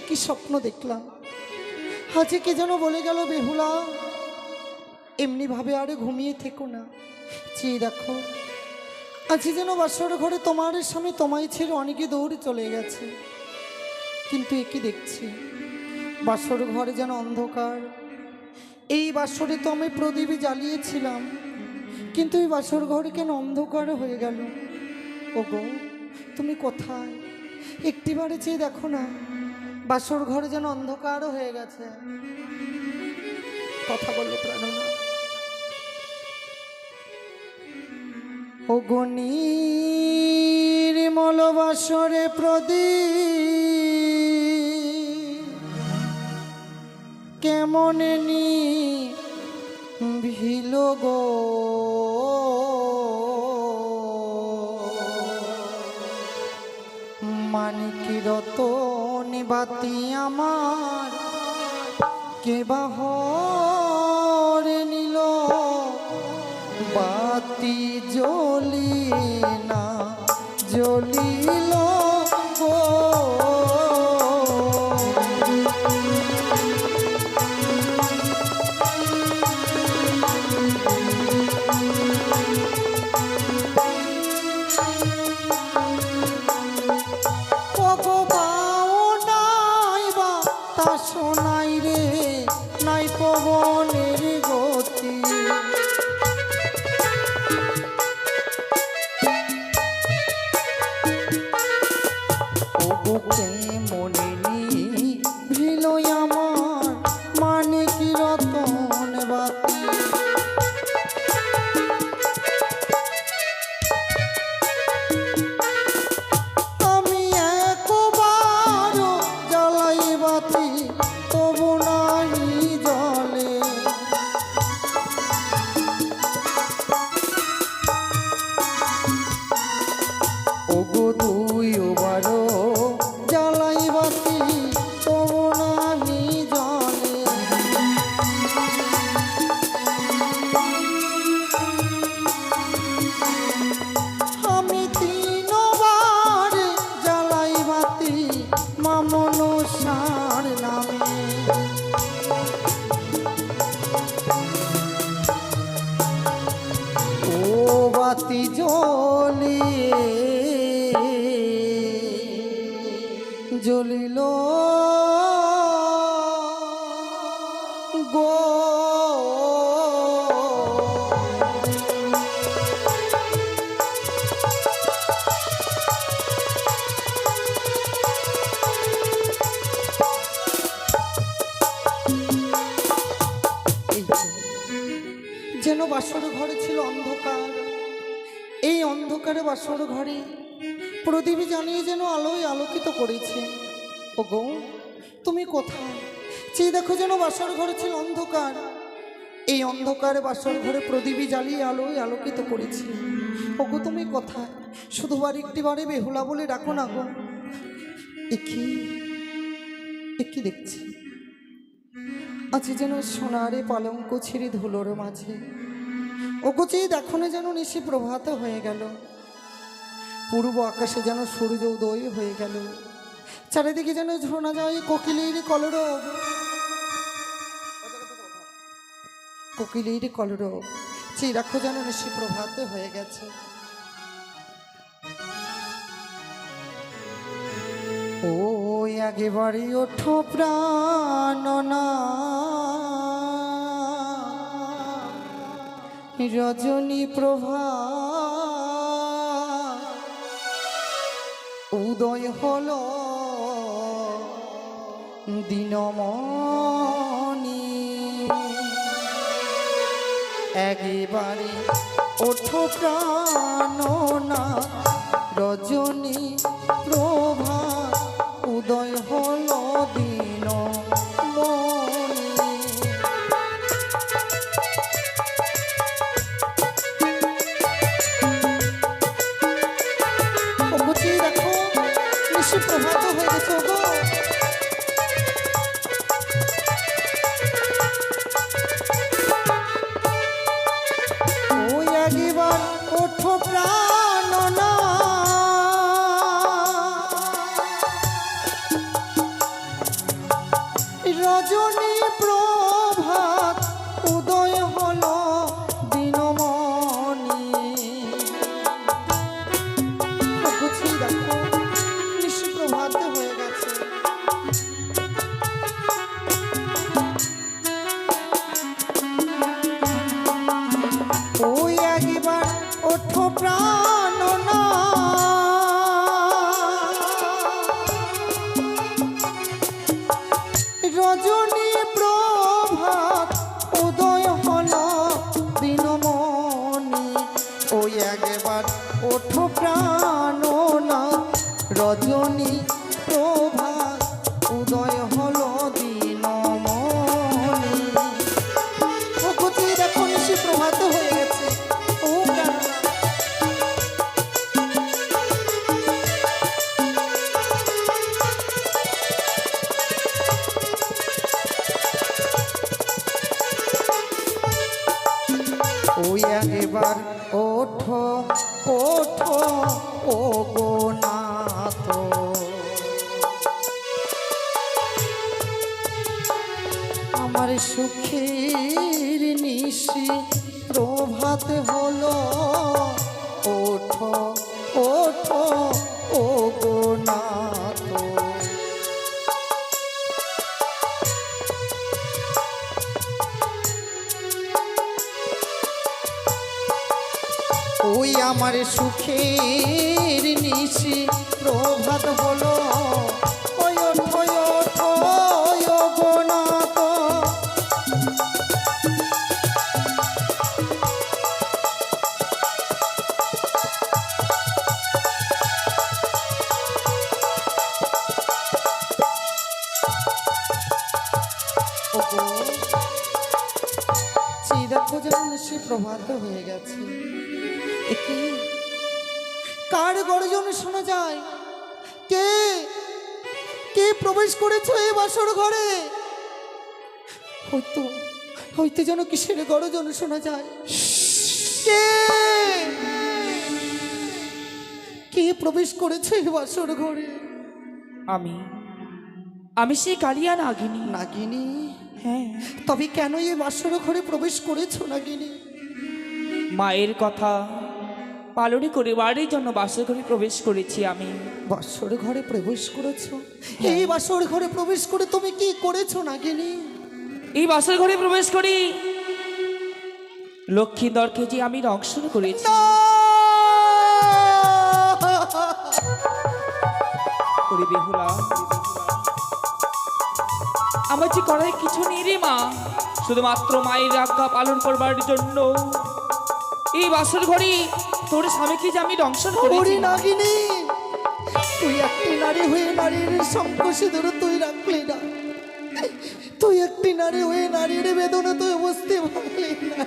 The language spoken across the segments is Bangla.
কি স্বপ্ন দেখলাম, আজকে কে যেন বলে গেল, বেহুলা এমনি ভাবে আরে ঘুমিয়ে থেকো না, চেয়ে দেখো আজ যেন বাসর ঘরে তোমার স্বামী তোমায় ছেড়ে অনেকে দৌড়ে চলে গেছে। কিন্তু একে দেখছি বাসর ঘরে যেন অন্ধকার। এই বাসরে তো আমি প্রদীপে জ্বালিয়েছিলাম, কিন্তু এই বাসর ঘরে কেন অন্ধকার হয়ে গেল? ওগো তুমি কোথায়? একটিবারে চেয়ে দেখো না, বাসর ঘরে যেন অন্ধকারও হয়ে গেছে। কথা বললো প্রাণনা। ওগো নির্মল বাসরে প্রদীপ কেমন নিভিল গো, মানিকি রতন বাতি আমার কে বাহরে নিল, বাতি জ্বলি না জ্বলিল গো। শোনাই রে নাই পবনের গতি, ওগোকে মনে নিল আমার মানে কি রতন বাতি। আমি একবার জ্বালাই বাতি তবু নাই জলে, ওগো দুইবার জ্বালাই বাতি তবু নাই জলে। আমি তিনবার জ্বালাই বাতি মামনসার নামে, ও বাতি জ্বলিয়ে জ্বলিল গো। যেন বাসর ঘরে ছিল অন্ধকার, এই অন্ধকারে বাসর ঘরে প্রদীপ জ্বালিয়ে যেন আলোয় আলোকিত করেছে। ওগো তুমি কোথায়? চেয়ে দেখো যেন বাসর ঘরে ছিল অন্ধকার, এই অন্ধকারে বাসর ঘরে প্রদীপ জ্বালিয়ে আলোয় আলোকিত করেছে। ওগো তুমি কোথায়? শুধুবার একটিবারে বেহুলা বলে ডাকো না গো। একি দেখছি আজ যেন সোনারে পালঙ্ক ছিঁড়ে ধুলোর মাঝে। ওগো চেয়ে দেখো না যেন নিশি প্রভাত হয়ে গেল, পূর্ব আকাশে যেন সূর্য উদয় হয়ে গেল, চারিদিকে যেন শোনা যায় কোকিলের কলরব, কোকিলের কলরব। চেয়ে দেখো যেন নিশি প্রভাত হয়ে গেছে। ও একেবারে ওঠো প্রাণনা, রজনী প্রভা উদয় হলো দিনমণি, একেবারে ওঠো প্রাণনা, রজনী প্রভা উদয় হলো দিনমণি। দেখো নিশি প্রভাত হয়ে গেছে। গো ওই একবার ওঠো প্রাণ প্রাণ না রজনী প্রভাত উদয় হল দিনমণি ওই একবার ওঠো প্রাণ না রজনী প্রভাত উদয় হল দিনমণি ও কুচি দেখো নিশি প্রভাত হয়ে গেছে ও প্রাণনা ওই একবার ওঠো ওঠো ও গো নাথ আমার সুখের নিশি প্রভাত হলো ওঠো ওঠো ও গো নাথ ওই আমার সুখের নিশি প্রভাত হলো ওই ওঠো ওঠো ও গো নাথ দেখো যেন নিশি প্রভাত হয়ে গেছে কার গর্জন শোনা যায় কে কে প্রবেশ করেছে এই বাসর ঘরে হয়তো হইতে যেন কিসের গর্জন শোনা যায় কে কে প্রবেশ করেছে এই বাসর ঘরে আমি আমি সেই কালিয়া নাগিনী নাগিনী হ্যাঁ তবে কেন এই বাসর ঘরে প্রবেশ করেছো নাগিনী মায়ের কথা পালন করিবারের জন্য বাসর ঘরে প্রবেশ করেছি আমি বাসর ঘরে প্রবেশ করেছো এই বাসর ঘরে প্রবেশ করে তুমি কি করেছো নাগিনী এই বাসর ঘরে প্রবেশ করি লক্ষ্মীধরকে যে আমি দংশন করেছি ওরে বেহুলা আমার যে করার কিছু নেই রে মা শুধুমাত্র মায়ের আজ্ঞা পালন করবার জন্য এই বাসর ঘরে তোর স্বামীকে যে আমি দংশন করেছি নাগিনী তুই একটি নারী হয়ে নারীর সংকোষে ধরে তুই রাখলি না তুই একটি নারী হয়ে নারীর বেদনা তুই বুঝতে পারলি না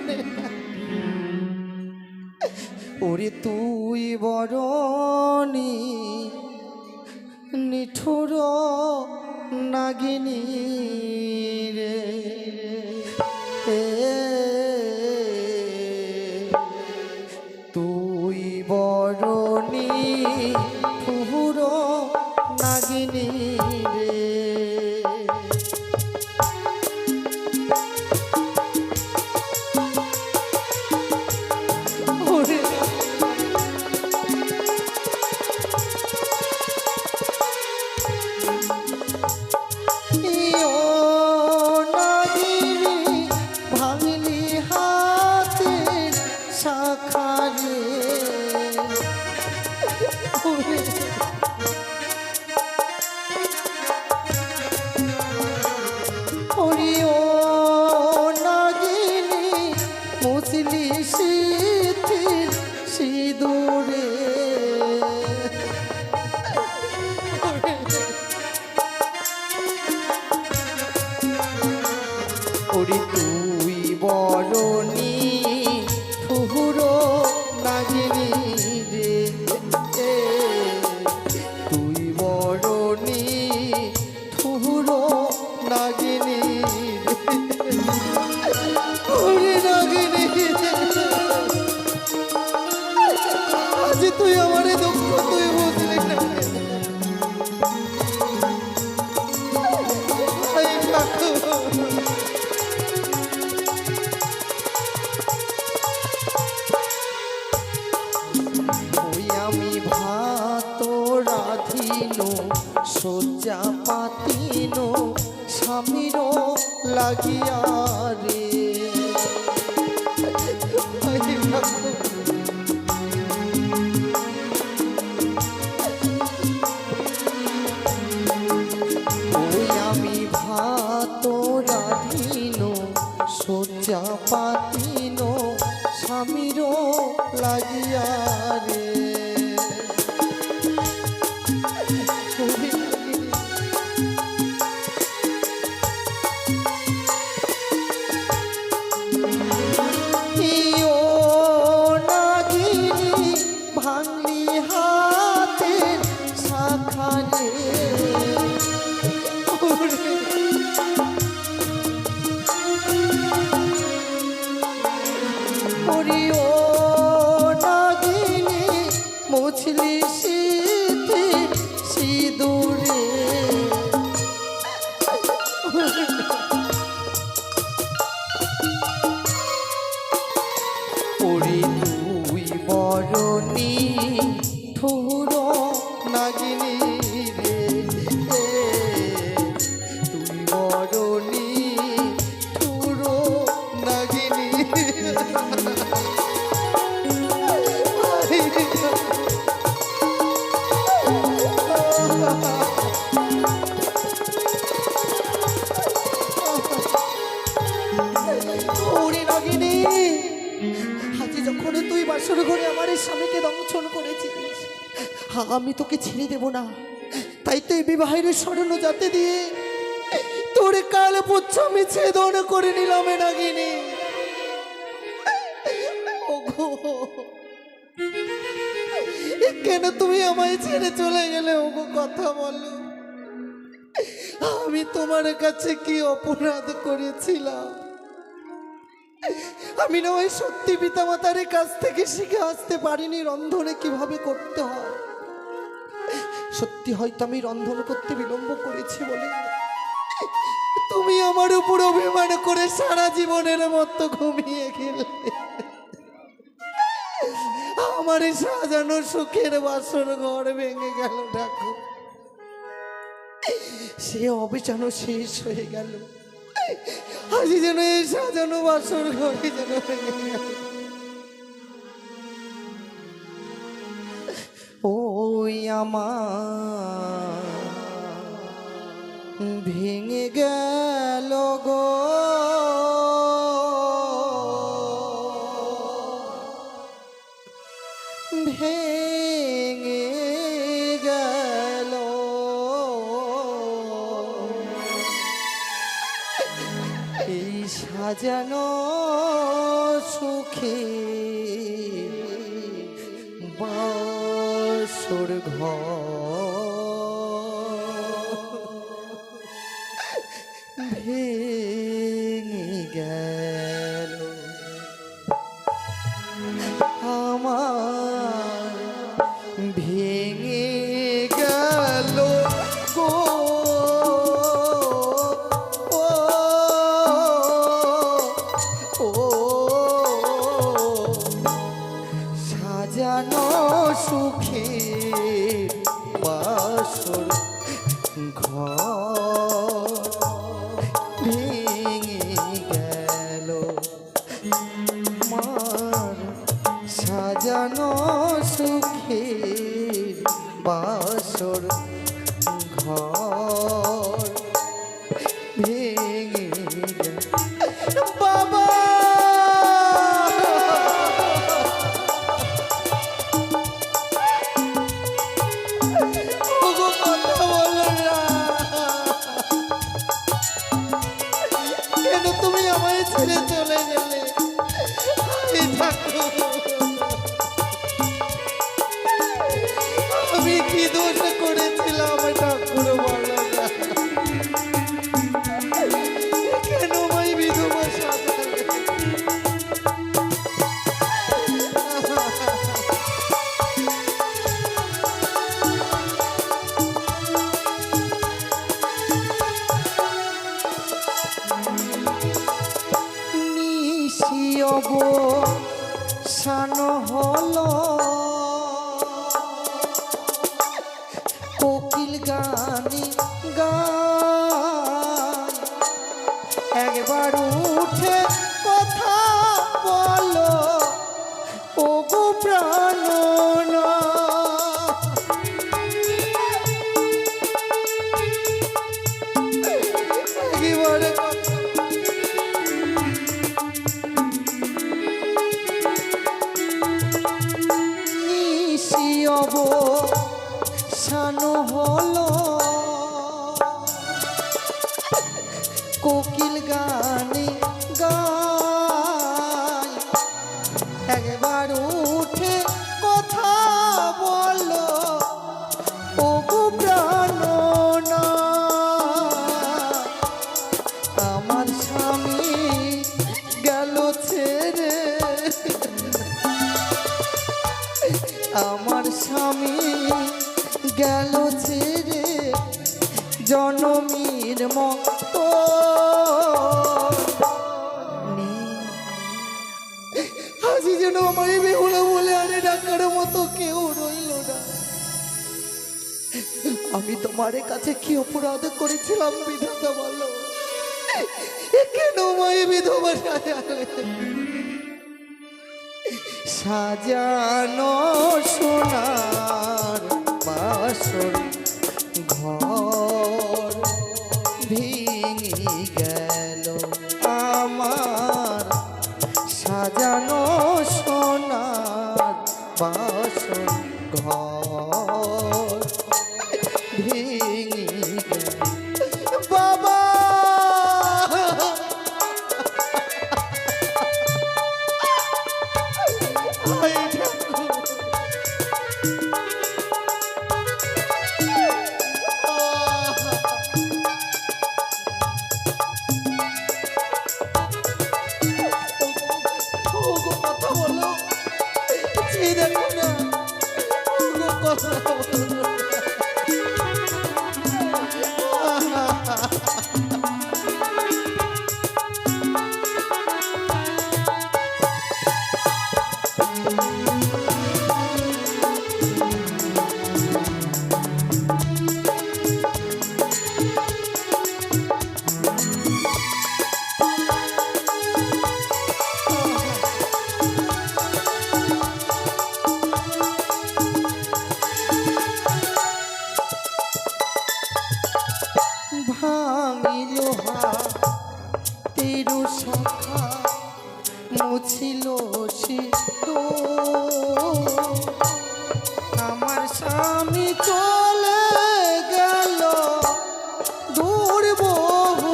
ওরে তুই বরণী নিঠুর নাগিনী রে তুই বরণী ফুহুর নাগিনী রে ওরে তুই বরণী ফুহুর নাগিনী রে তুই বরণী ফুহুর নাগিনী ওরে নাগিনী আজ তুই আমার দুঃখ তুই বুঝলি না শয্যা পাতিন স্বামীর লাগিয়া রে দিয়া রে ও নাগিনী ভাঙলি হাতের শাখা রে ওরে ও নাগিনী মুছলি শীতে সিঁদুরে ওরে তুই বরণী ঠুর নাগিনী রে তুই বরণী ঠুর নাগিনী ওরে নাগিনী আজ যখন তুই বাসর ঘরে আমার এই স্বামীকে দংশন করেছিস আমি তোকে ছেড়ে দেব না তাই তো এই বিবাহের স্মরণ যাতে দিয়ে তোর কাল পুচ্ছ আমি ছেদন করে নিলাম এ নাগিনী ওগো কেন তুমি আমায় ছেড়ে চলে গেলে ওগো কথা বলো আমি তোমার কাছে কি অপরাধ করেছিলাম আমি না ওই সত্যি পিতামাতার কাছ থেকে শিখে আসতে পারিনি রন্ধনে কিভাবে করতে হয় সত্যি হয়তো আমি রন্ধন করতে বিলম্ব করেছি বলে তুমি আমার উপর অভিমান করে সারা জীবনের মতো ঘুমিয়ে গেলে আমার সাজানো সুখের বাসর ঘর ভেঙে গেল ঠাকুর সে অবিচানো শেষ হয়ে গেল আজ যেন এই সাজানো বাসর ঘরে যেন ভেঙে গেল ওই আমার ভেঙে গেল গো ভেঙে গেল এই সাজানো সুখে বাসর ঘর ভেঙে গেল আমার ভেঙে গেল গো ও সাজানো সুখে বাসর ঘর ভেঙে গেল মার সাজানো সুখে বাসর ঘর ভেঙে গেল বাবা ওগো কথা বলো না কেন তুমি আমায় ছেড়ে চলে গেলে এই ঠাকুর আমি কি দোষ করেছিলাম ঠাকুর বলো না কেন আমায় বিধবা সাজালে নিশিয়ব সান হলো কোকিল গানি গান একবার উঠে কথা বলো ও গো প্রাণ একেবারে অবসান হলো কোকিল গানে গায় একবার উঠে কথা বলো ও গো প্রাণনা আমার স্বামী গেল ছেড়ে আমার স্বামী গেল ছেড়ে জনমীর মতো আজি যেন আমার এই বেহুলা বলে আরে ডাকার মতো কেউ রইল না। আমি তোমার কাছে কি অপরাধ করেছিলাম বিধাতা বলো, কেন মাই বিধবা সাজালে? সাজানো সোনার বাসর ঘর ভেঙে গেল আমার, সাজানো সোনার বাসর ঘর ভেঙে গেল বাবা। কথা বলো, দেখো না কথা বলো। ভাঙিল হাতের শাখা মুছিল আমার স্বামী চলে গেল দূর বহু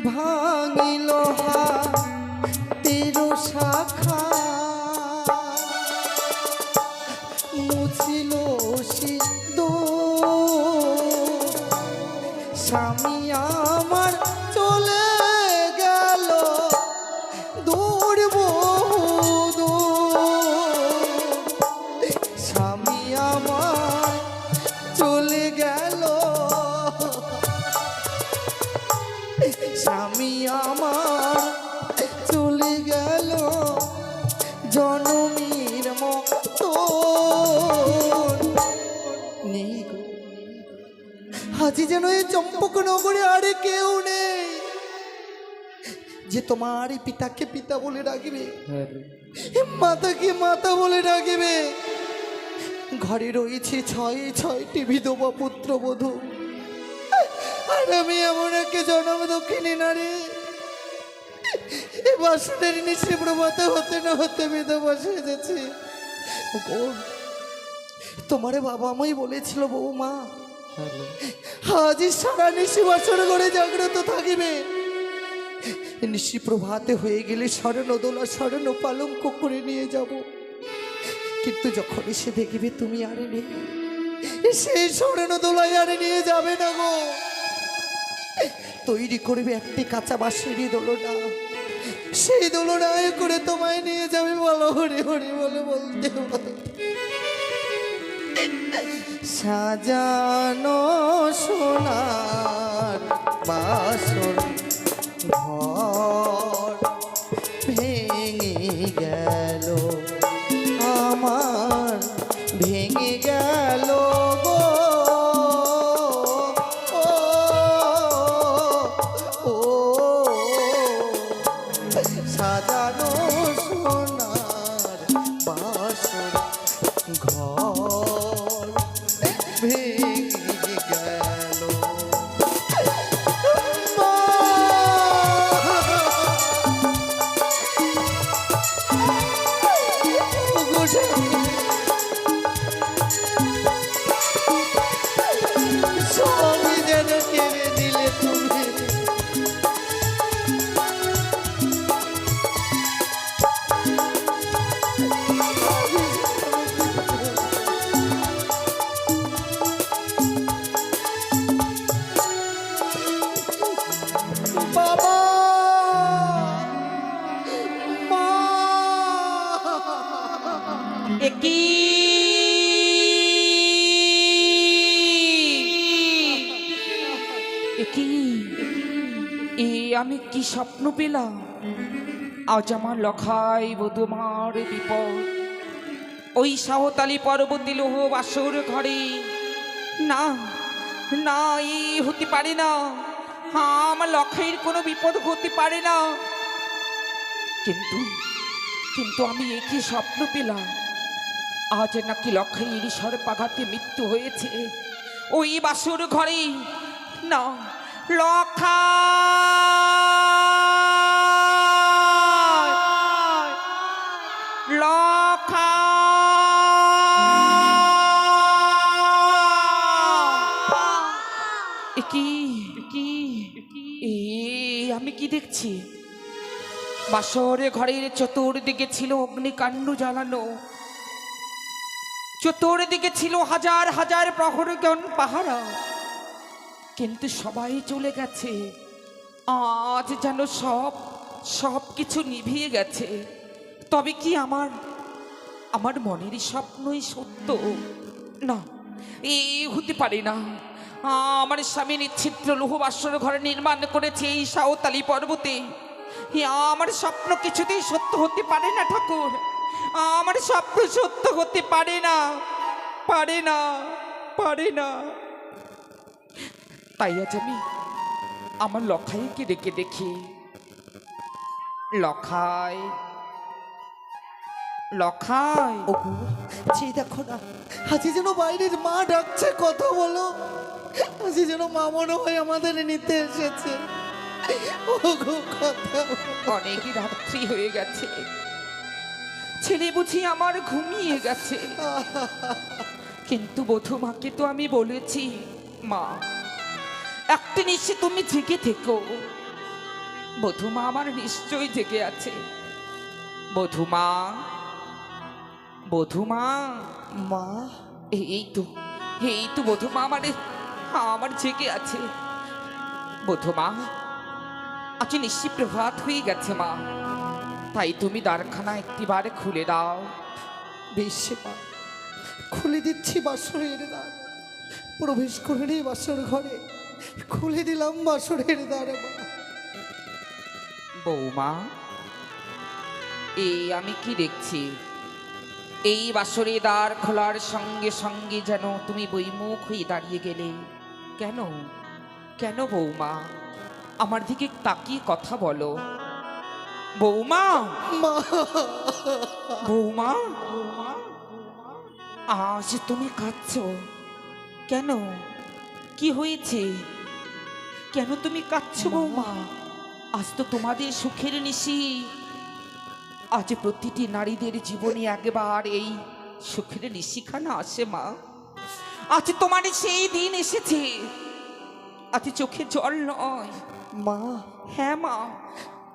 ভাঙিল হাতের শাখা মুছিল স্বামী আমার চলে গেল দূর বহু স্বামী আমার চলে গেল, স্বামী আমার চলে গেল জনমীর মতো নেই গো। আজি যেন এই চম্পক নগরে আরে কেউ নেই যে তোমার পিতাকে পিতা বলে ডাকবে, মাতাকে মাতা বলে ডাকবে। ঘরে রয়েছে 6টি বিধবা পুত্রবধূ, আর আমি এমন একে জনম দক্ষিণী নারী। এই বাসনের নিশে প্রভাতে হতে না হতে বিধবা সেজেছি। তোমার বাবা আমায় বলেছিল বৌমা আজ সারা নিশি বাসর ঘরে জাগ্রত থাকিবে, নিশি প্রভাতে হয়ে গেলে স্বর্ণ দোলা স্বর্ণ পালঙ্ক করে নিয়ে যাব। কিন্তু যখন এসে দেখবে তুমি আরে নেই, সেই স্বর্ণ দোলাই আরে নিয়ে যাবে না গো। তৈরি করবে একটি কাঁচা বাঁশেরই দোলনা, সেই দোলনায় করে তোমায় নিয়ে যাবে। বলো হরি হরি বলে বলতে সাজানো সোনার বাসর ঘর ভেঙে গেল আমার, ভেঙে গেল গো। সাজানো সোনার বাসর ঘর ভেঙে গেল। কি এ আমি কি স্বপ্ন পেলাম? আজ আমার লখাই বধুমার বিপদ, ওই সাঁওতালি পর্বতী লোহ বাসর ঘরে। না না, এই হতে পারে না। আমার লখাইয়ের কোনো বিপদ হতে পারে না। কিন্তু কিন্তু আমি একই স্বপ্ন পেলাম, আজ নাকি লখাইয়ের সর্পাঘাতে মৃত্যু হয়েছে ওই বাসর ঘরে। না, লখাই লখাই কি কি এ আমি কি দেখছি? বাসর ঘরের চতুর্দিকে ছিল অগ্নিকাণ্ড জ্বালানো, চতুর্দিকে ছিল হাজার হাজার প্রহরগণ পাহারা, কিন্তু সবাই চলে গেছে। আজ যেন সব কিছু নিভিয়ে গেছে। তবে কি আমার মনের স্বপ্নই সত্য? না, এই হতে পারে না। আমার স্বামী নিচ্ছিদ্র লোহ বাসর ঘরে নির্মাণ করেছে এই সাঁওতালি পর্বতে। আমার স্বপ্ন কিছুতেই সত্য হতে পারে না ঠাকুর। আমার স্বপ্ন সত্য হতে পারে না, পারে না, পারে না। তাই আজ আমি আমার লখাইকে ডেকে দেখি। লখাই, লখাই। ওগো, যে দেখো না, আজই যেন বাইরের মা ডাকছে, কথা বলো। আজই যেন মা মনে হয় আমাদের নিতে এসেছে। ওগো, কথা বলো। অনেক রাত্রি হয়ে গেছে, ছেলে বুঝি আমার ঘুমিয়ে গেছে। কিন্তু বধূমাকে তো আমি বলেছি, মা একটা নিশ্চয় তুমি জেগে থেকো। বধূমা আমার নিশ্চয়ই জেগে আছে। বধূমা, বধূমা, মা, এই তো বধূমা আমার জেগে আছে। বধূমা, আজ নিশ্চয় প্রভাত হয়ে গেছে মা। তাই তুমি দ্বারখানা একটিবার খুলে দাও। বেশ মা, খুলে দিচ্ছি বাসরের দ্বার। প্রবেশ করে নেই বাসর ঘরে, খুলে দিলাম বাসরের দ্বার। মা, বৌমা, এই আমি কি দেখছি? এই বাসরে দ্বার খোলার সঙ্গে সঙ্গে যেন তুমি বইমুখ হয়ে দাঁড়িয়ে গেলে। কেন কেন বৌমা? আমার দিকে তাকিয়ে কথা বলো। বৌমা, মা, বৌমা, আজ তুমি কাঁদছো কেন? কি হয়েছে? কেন তুমি কাঁদছো বৌমা? আজ তো তোমাদের সুখের নিশি। আজ প্রতিটি নারীদের জীবনে একবার এই সুখের নিশিখানা আসে মা। আজ তোমার সেই দিন এসেছে। আজ চোখে জল নয়। মা, হ্যাঁ মা,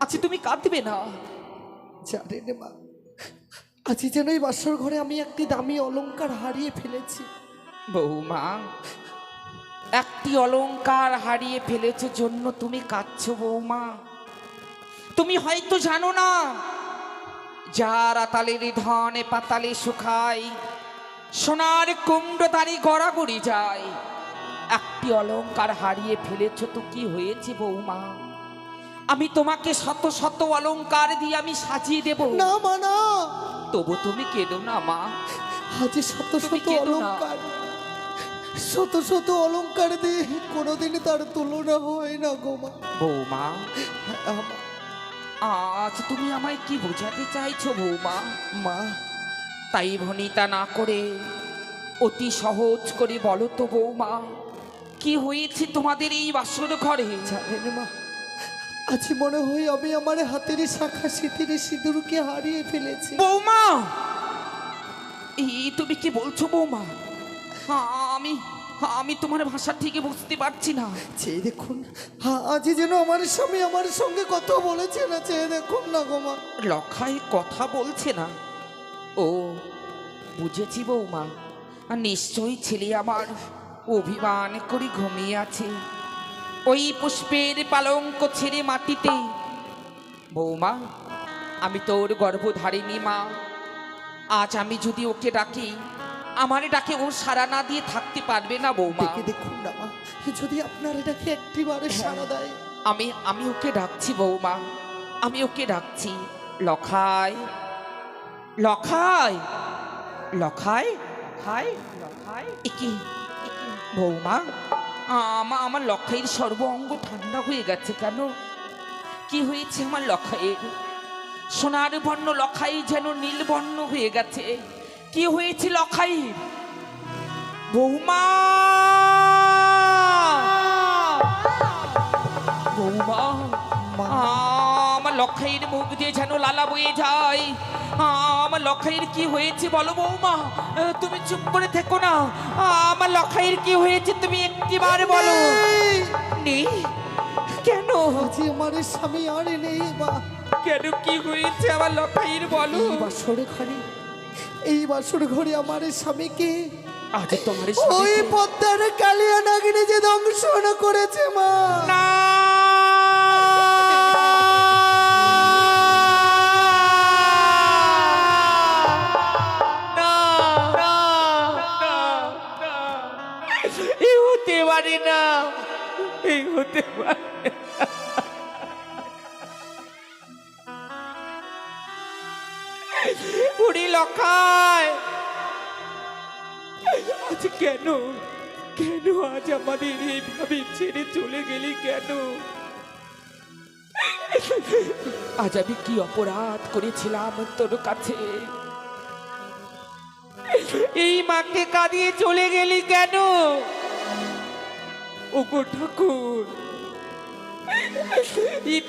আজ তুমি কাঁদবে না। জানেন মা, আজই যেন এই বাসর ঘরে আমি একটি দামি অলংকার হারিয়ে ফেলেছি। বৌমা, একটি অলংকার হারিয়ে ফেলেছো জন্য তুমি কাঁদছো বৌমা? তুমি হয়তো জানো না, যার আতালের ধনে পাতালে শুকায়, সোনার কুণ্ডতারি গড়াগড়ি যায়। একটি অলংকার হারিয়ে ফেলেছো তো কি হয়েছে বৌমা? আমি তোমাকে শত শত অলংকার দিয়ে আমি সাজিয়ে দেব। না মা, না। তবু তুমি কেঁদো না মা। আজ শত তুমি শত কেঁদো না। অলংকার, শত শত অলংকার দিয়ে কোনোদিনই তার তুলনা হয় না গো মা। বৌমা, মা, আজ তুমি আমায় কি বোঝাতে চাইছো বৌমা? মা, তাই ভনিতা না করে অতি সহজ করে বলো তো বৌমা, কি হয়েছে তোমাদের এই বাসর ঘরে? জানেন মা, আজ মনে হয় আমি আমার হাতের শাখা সিঁথির সিঁদুরকে হারিয়ে ফেলেছি। বৌমা, এই তুমি কি বলছো বৌমা? আমি আমি তোমার ভাষা ঠিক বুঝতে পারছি না। চেয়ে দেখুন, আজ যেন আমার স্বামী আমার সঙ্গে কথা বলেছে না, চেয়ে দেখুন না গো মা। লখাই কথা বলছে না? ও, বুঝেছি বৌমা, নিশ্চয়ই ছেলে আমার অভিমান করে ঘুমিয়ে আছে ওই পুষ্পের পালঙ্ক ছেড়ে মাটিতে। বৌমা, আমি তোর গর্ভধারিণী মা। আজ আমি যদি ওকে ডাকি আমার ডাকে ও সাড়া না দিয়ে থাকতে পারবে না বৌমা। দেখে দেখুন না মা, যদি আপনার এটাকে একটিবারে সাড়া দেয়। আমি ওকে ডাকছি বৌমা, আমি ওকে ডাকছি। লখাই, লখাই, লখাই, লখাই, লখাই। একি বৌমা, আমার লখাইয়ের সর্ব অঙ্গ ঠান্ডা হয়ে গেছে কেন? কি হয়েছে আমার লখাইয়ের? সোনার বর্ণ লখাই যেন নীল বর্ণ হয়ে গেছে। কি হয়েছে লখাই? বৌমা, বৌমা, আমার লখাইয়ের মুখ দিয়ে যেন লালা বয়ে যায়। আমার লখাইয়ের কি হয়েছে বলো বৌমা, তুমি চুপ করে থেকো না। আমার লখাইয়ের কি হয়েছে তুমি একটিবার বলো। নেই কেন? যে আমার স্বামী আর নেই মা। কেন, কি হয়েছে আমার লখাইয়ের বলো। এই বাসর ঘরে আমার স্বামীকে আজ তোমার ওই পদ্মার কালিয়া নাগিনী যে দংশন করেছে মা। না, এই হতে পারে না, এই হতে পারে না। বুড়ি লখাই, আজ কেন, কেন আজ আমাদের এইভাবে ছেড়ে চলে গেলি কেন? আজ আমি কি অপরাধ করেছিলাম তোর কাছে? এই মাকে কাঁদিয়ে চলে গেলি কেন? ওগো ঠাকুর,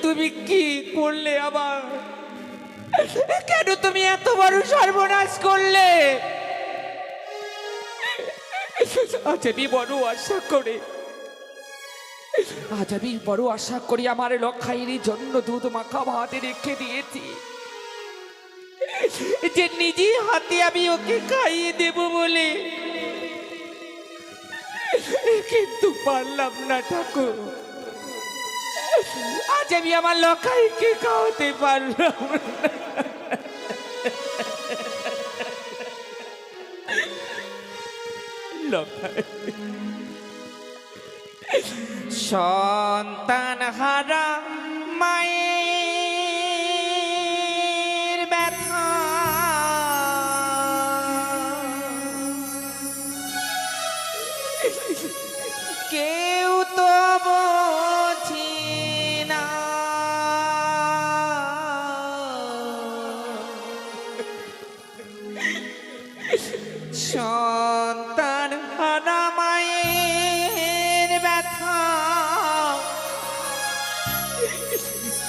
তুমি কি করলে আবার? কেন তুমি এত বড় সর্বনাশ করলে? আজ আমি বড় আশা করে আমার লখাইয়ের জন্য দুধ মাখা ভাতে রেখে দিয়েছি, যে নিজে হাতে আমি ওকে খাইয়ে দেব বলে, কিন্তু পারলাম না ঠাকুর। আজ আমি আমার লখাইকে খাওয়াতে পারলাম না। সন্তান হারা মায়ের ব্যথা কেউ তো বোঝে না। সন্তান হারা মায়ের ব্যথা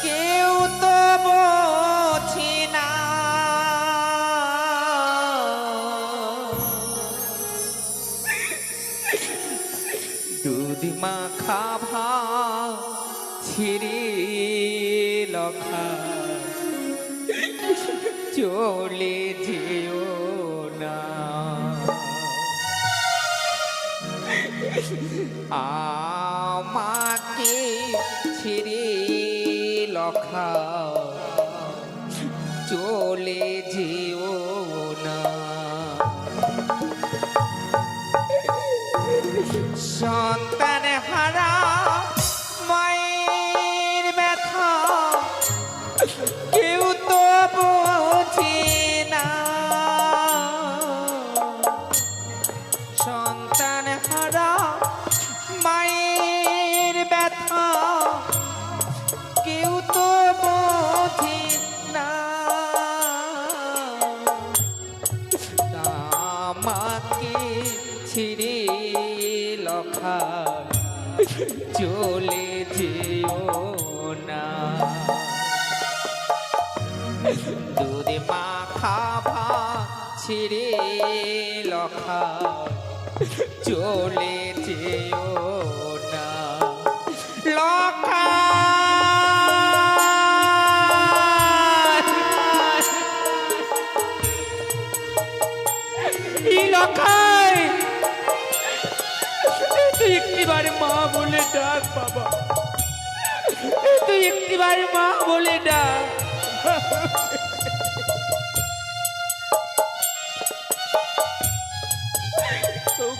কেউ তো বোঝে না। দুধ মাখা ভাত ছিঁড়ে লখা চলে যেও না। আমাকে ছেড়ে লখা চলে যেও না। সন্তান হারা মায়ের ব্যথা কেউ তো বোঝে না। সন্তান হারা মায়ের ব্যথা কেউ তো বোঝে না। আমাকে ছেড়ে লখা চলে যেও না। দুধ মাখা ভাত ছেড়ে লখা চলে যেও না। লখা লখাই, তুই একটিবার মা বলে ডাক বাবা, তুই একটিবার মা বলে ডাক।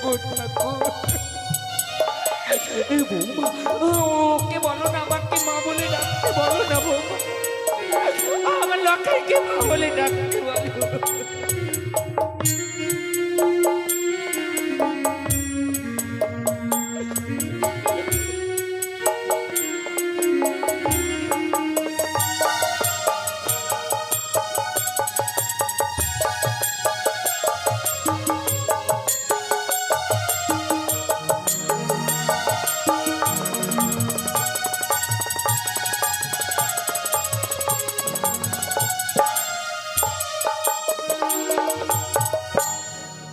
ঠাকুর ঠাকুর। এ বৌমা, ওকে বলো না আমাকে মা বলে ডাকতে বলো না বৌমা, আমার লক্ষাইকে মা বলে ডাকতে বলো।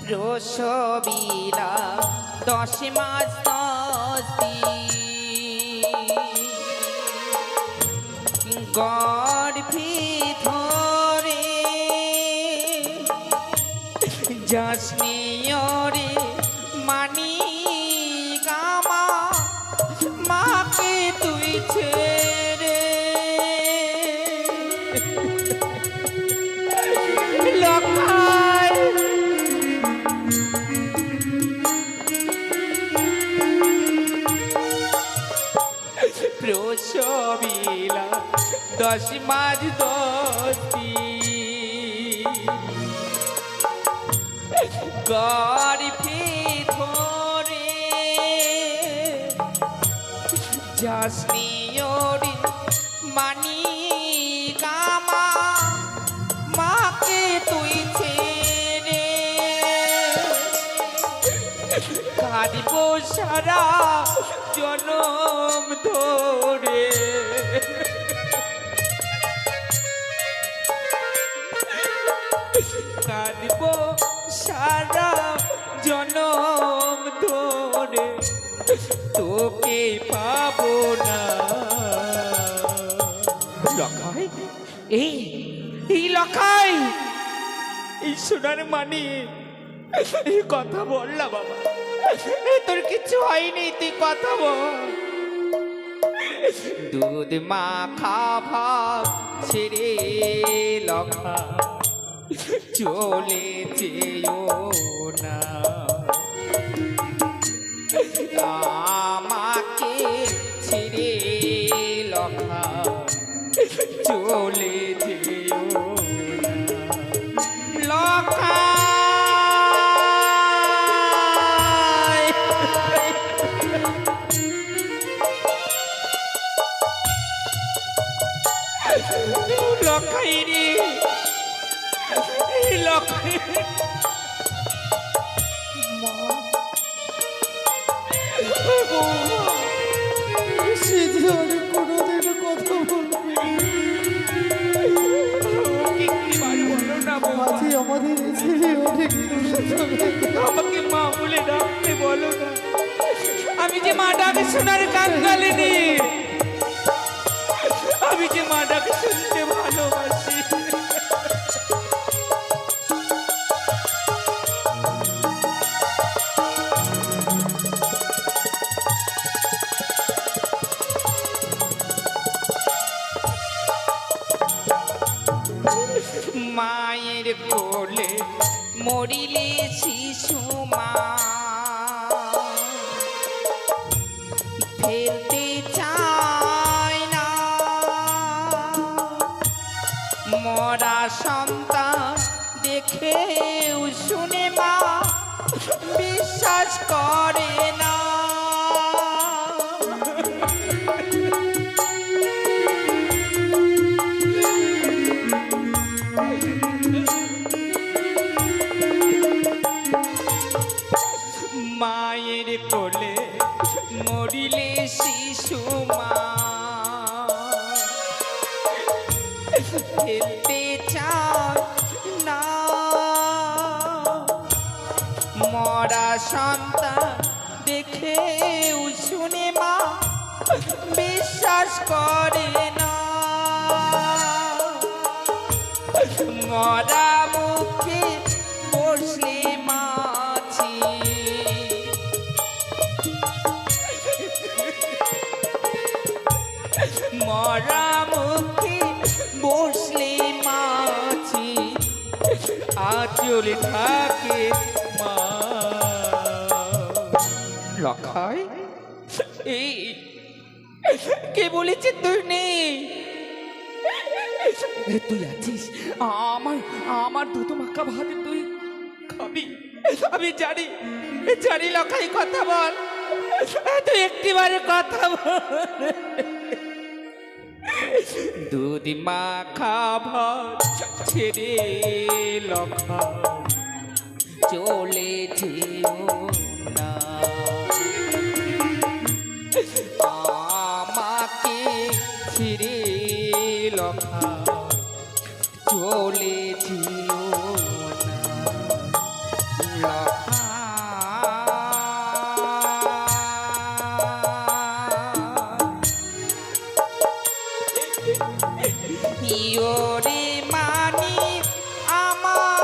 প্রসবিলা 10 মাস 10 দিন গর্ভে ধরে যাসনি রে মানি গামা মাকে তুই ছেড়ে লক্ষাই প্রসবিলা 10 মাস 10 দিন গর্ভে ধরে যাসনি রে মানি গামা মাকে তুই ছেড়ে কাঁদিব সারা জনম ধরে কাঁদিব সারা জনম ধরে তোকে পাবো না। লখাই, এই লখাই, এই সোনার মানি এই কথা বল না বাবা, তোর কিছু হয়নি, তুই কথা বল। দুধ মাখা ভাত ছেড়ে লখা চলে যেও না, আমাকে ছেড়ে লখা চলে যেও না লখা। লখাই রে, লখাই মা, সে যে আমি কোনোদিন কথা বলবি মাঝে আমাদের ছেলে অনেক আমাকে মা বলে ডাকতে বলো না, আমি যে মা ডাকে শোনার কাঙ্গালিনি, আমি যে মা ডাকে শুনতে ভালোবাসি। মায়ের কোলে মরিলে শিশু মা ফেলতে চায় না, মরা সন্তান দেখেও শুনে মা বিশ্বাস করে না। মায়ের কোলে মরিলে শিশু মা ফেলতে চায় না, মরা সন্তান দেখেও শুনে মা বিশ্বাস করে না। মরা মুখে বসলে মাছি মরা মুখে বসলে মাছি আঁচল থাকে মা। লখাই, এই কে বলেছে তুই নেই? তুই আছিস, আমার আমার দুটো মাখা ভাত তুই খাবি। আমি জানি জানি লখাই, কথা বল, তুই একটিবারে কথা বল। দুধ মাখা ভাত ছেড়ে লখাই চলে যেও না, আমাকে ছেড়ে লখাই চলে যেও না লখাই। ইয়োরে মানি আমার,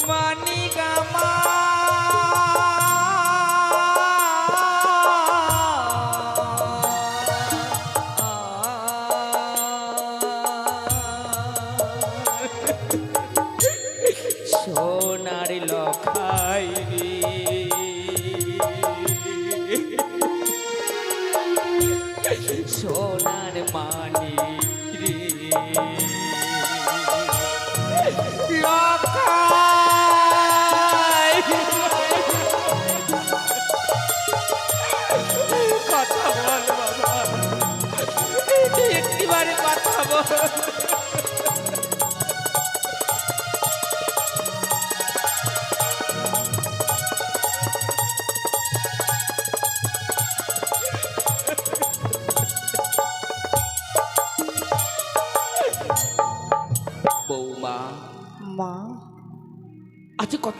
মানিক সোনার লখাই রে, সোনার মানি রে লখাই। কথা বল বাবা, তুই একটিবারে কথা বল। বৌমা, মা, আজ কত